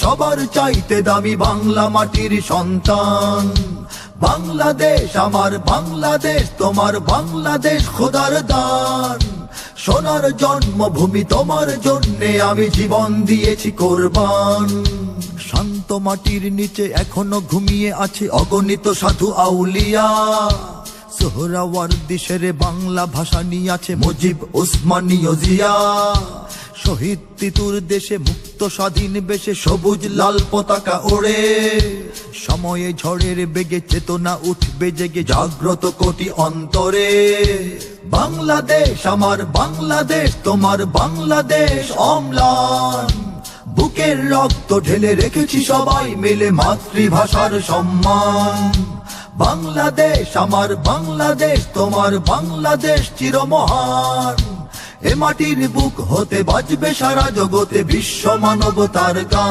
সবার চাইতে দামি বাংলা মাটির সন্তান। বাংলাদেশ আমার বাংলাদেশ, তোমার বাংলাদেশ খোদার দান। সোনার জন্মভূমি তোমার জন্যে আমি জীবন দিয়েছি কোরবান। শান্ত মাটির নিচে এখনো ঘুমিয়ে আছে অগণিত সাধু আউলিয়া। সোহরাওয়ার্দী শেরে বাংলা ভাষা নিয়ে আছে মুজিব, ওসমানী ও জিয়া। শহীদ তিতুর দেশে মুক্ত স্বাধীন বেশে সবুজ লাল পতাকা ওড়ে। সময়ে ঝড়ের বেগে চেতনা উঠবে জেগে জাগ্রত কোটি অন্তরে। বাংলাদেশ আমার বাংলাদেশ, তোমার বাংলাদেশ অম্লান। বুকের রক্ত ঢেলে রেখেছি সবাই মিলে মাতৃভাষার সম্মান। বাংলাদেশ আমার বাংলাদেশ, তোমার বাংলাদেশ চিরমহান। এ মাটির বুক হতে বাজবে সারা জগতে বিশ্ব মানবতার গান।